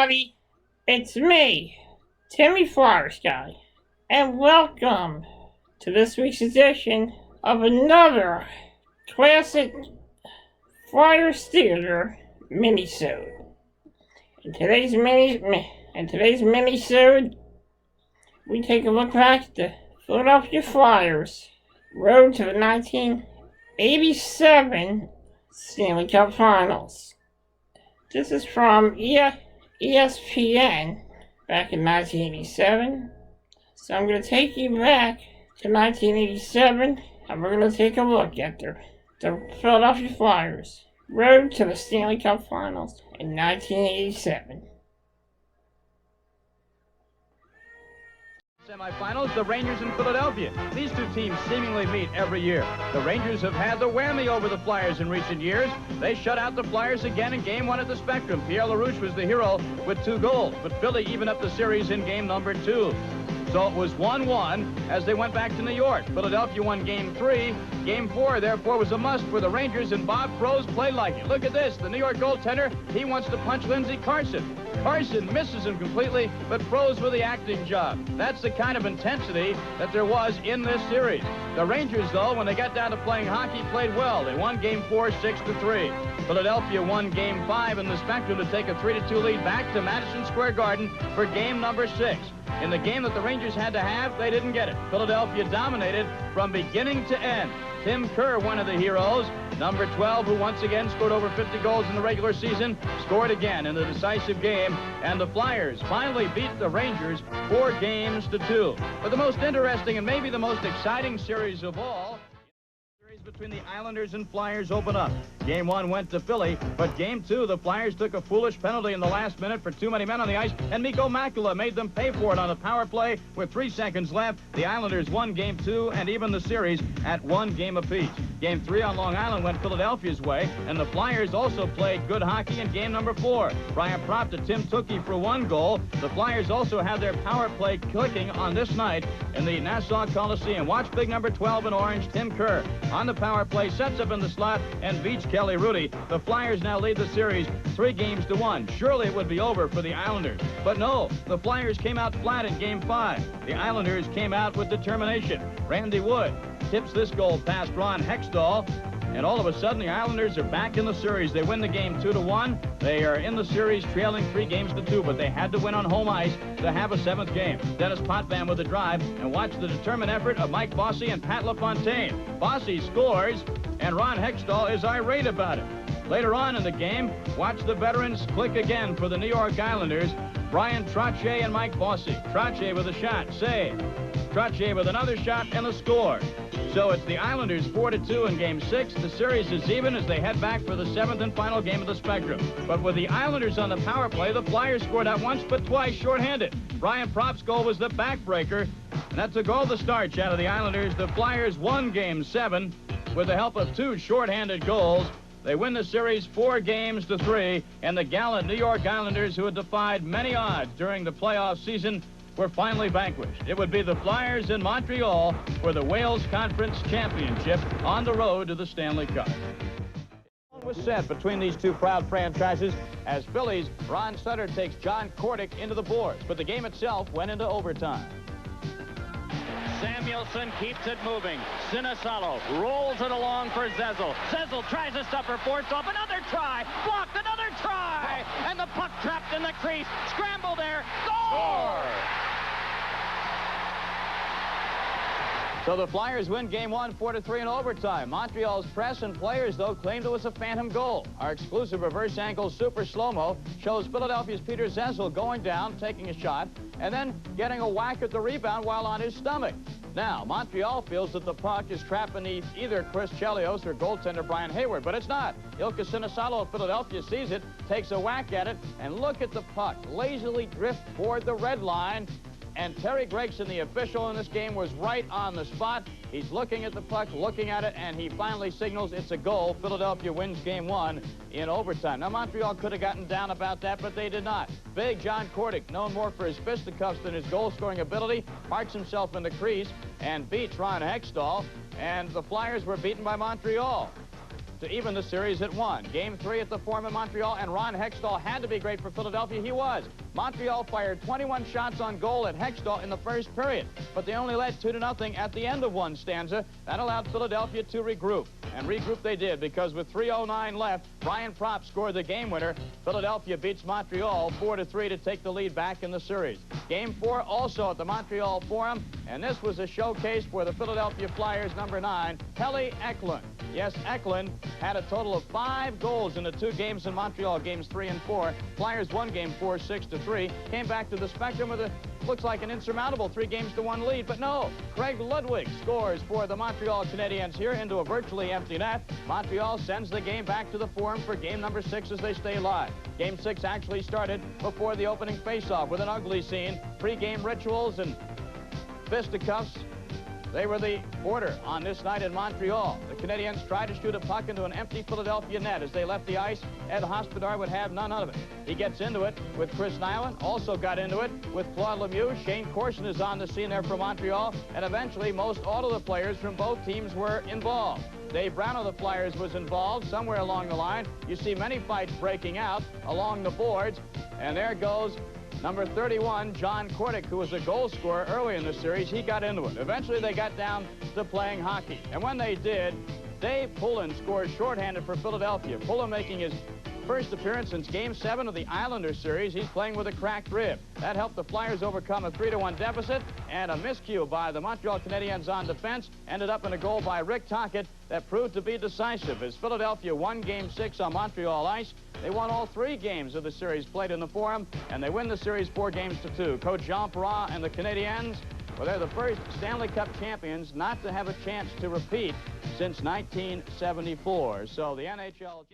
everybody. It's me, Timmy Flyersguy, and welcome to this week's edition of another classic Flyers Theater Minisode. In today's Minisode, we take a look back at the Philadelphia Flyers' road to the 1987 Stanley Cup Finals. This is from ESPN back in 1987. So I'm going to take you back to 1987 and we're going to take a look at the Philadelphia Flyers' road to the Stanley Cup Finals in 1987. Semifinals, the Rangers in Philadelphia. These two teams seemingly meet every year. The Rangers have had the whammy over the Flyers in recent years. They shut out the Flyers again in Game 1 at the Spectrum. Pierre LaRouche was the hero with 2 goals, but Philly evened up the series in Game number 2. So it was 1-1 as they went back to New York. Philadelphia won Game 3. Game 4, therefore, was a must for the Rangers, and Bob Froese played like it. Look at this. The New York goaltender, he wants to punch Lindsey Carson. Carson misses him completely, but Froese with the acting job. That's the kind of intensity that there was in this series. The Rangers, though, when they got down to playing hockey, played well. They won Game 4, 6-3. Philadelphia won Game 5 in the Spectrum to take a 3-2 lead back to Madison Square Garden for Game number 6. In the game that the Rangers had to have, they didn't get it. Philadelphia dominated from beginning to end. Tim Kerr, one of the heroes, number 12, who once again scored over 50 goals in the regular season, scored again in the decisive game, and the Flyers finally beat the Rangers 4-2. But the most interesting and maybe the most exciting series of all, between the Islanders and Flyers open up. Game 1 went to Philly, but Game 2, the Flyers took a foolish penalty in the last minute for too many men on the ice, and Mikko Makula made them pay for it on a power play with 3 seconds left. The Islanders won Game 2 and even the series at 1 game apiece. Game 3 on Long Island went Philadelphia's way, and the Flyers also played good hockey in Game number 4. Brian Propp to Tim Tukey for 1 goal. The Flyers also had their power play clicking on this night in the Nassau Coliseum. Watch big number 12 in orange, Tim Kerr. On the power play, sets up in the slot and beats Kelly Rudy. The Flyers now lead the series 3-1. Surely it would be over for the Islanders. But no, the Flyers came out flat in Game 5. The Islanders came out with determination. Randy Wood tips this goal past Ron Hextall, and all of a sudden the Islanders are back in the series. They win the game 2-1. They are in the series trailing 3-2, but they had to win on home ice to have a 7th game. Dennis Potvin with the drive, and watch the determined effort of Mike Bossy and Pat LaFontaine. Bossy scores, and Ron Hextall is irate about it. Later on in the game, watch the veterans click again for the New York Islanders. Brian Trottier and Mike Bossy. Trottier with a shot, save. Trottier with another shot and a score. So it's the Islanders 4-2 in Game 6. The series is even as they head back for the 7th and final game of the Spectrum. But with the Islanders on the power play, the Flyers scored not once but twice shorthanded. Brian Propp's goal was the backbreaker, and that took all the starch out of the Islanders. The Flyers won Game 7 with the help of 2 shorthanded goals. They win the series 4-3, and the gallant New York Islanders, who had defied many odds during the playoff season, were finally vanquished. It would be the Flyers in Montreal for the Wales Conference Championship on the road to the Stanley Cup. Was set between these two proud franchises as Philly's Ron Sutter takes John Kordic into the boards, but the game itself went into overtime. Samuelson keeps it moving. Sinisalo rolls it along for Zezel. Zezel tries a stopper, forced off. Another try. Blocked. Another try. And the puck trapped in the crease. Scramble there. Score! So the Flyers win Game 1 4-3 in overtime. Montreal's press and players, though, claimed it was a phantom goal. Our exclusive reverse angle super slow-mo shows Philadelphia's Peter Zezel going down, taking a shot, and then getting a whack at the rebound while on his stomach. Now, Montreal feels that the puck is trapped beneath either Chris Chelios or goaltender Brian Hayward, but it's not. Ilka Sinisalo of Philadelphia sees it, takes a whack at it, and look at the puck lazily drift toward the red line. And Terry Gregson, the official in this game, was right on the spot. He's looking at the puck, looking at it, and he finally signals it's a goal. Philadelphia wins Game 1 in overtime. Now, Montreal could have gotten down about that, but they did not. Big John Kordic, known more for his fisticuffs than his goal-scoring ability, parks himself in the crease and beats Ron Hextall, and the Flyers were beaten by Montreal. to even the series at 1. Game 3 at the Forum in Montreal, and Ron Hextall had to be great for Philadelphia. He was. Montreal fired 21 shots on goal at Hextall in the first period, but they only led 2-0 at the end of one stanza. That allowed Philadelphia to regroup, and regroup they did, because with 3:09 left, Brian Propp scored the game winner. Philadelphia beats Montreal 4-3 to take the lead back in the series. Game 4 also at the Montreal Forum, and this was a showcase for the Philadelphia Flyers number 9, Pelle Eklund. Yes, Eklund had a total of 5 goals in the 2 games in Montreal, games 3 and 4. Flyers won game 4, 6-3. Came back to the Spectrum with a looks like an insurmountable 3-1 lead, but no. Craig Ludwig scores for the Montreal Canadiens here into a virtually empty net. Montreal sends the game back to the Forum for game number 6 as they stay live. Game 6 actually started before the opening faceoff with an ugly scene, pre-game rituals and fisticuffs. They were the order on this night in Montreal. The Canadiens tried to shoot a puck into an empty Philadelphia net. As they left the ice, Ed Hospodar would have none of it. He gets into it with Chris Nyland, also got into it with Claude Lemieux. Shane Corson is on the scene there for Montreal, and eventually most all of the players from both teams were involved. Dave Brown of the Flyers was involved somewhere along the line. You see many fights breaking out along the boards, and there goes number 31, John Kordick, who was a goal scorer early in the series. He got into it. Eventually, they got down to playing hockey. And when they did, Dave Pullen scored shorthanded for Philadelphia. Pullen making his first appearance since Game 7 of the Islanders series. He's playing with a cracked rib. That helped the Flyers overcome a 3-1 deficit, and a miscue by the Montreal Canadiens on defense ended up in a goal by Rick Tocchet that proved to be decisive as Philadelphia won Game 6 on Montreal ice. They won all 3 games of the series played in the Forum, and they win the series 4-2. Coach Jean Perrat and the Canadiens, well, they're the first Stanley Cup champions not to have a chance to repeat since 1974. So the NHL...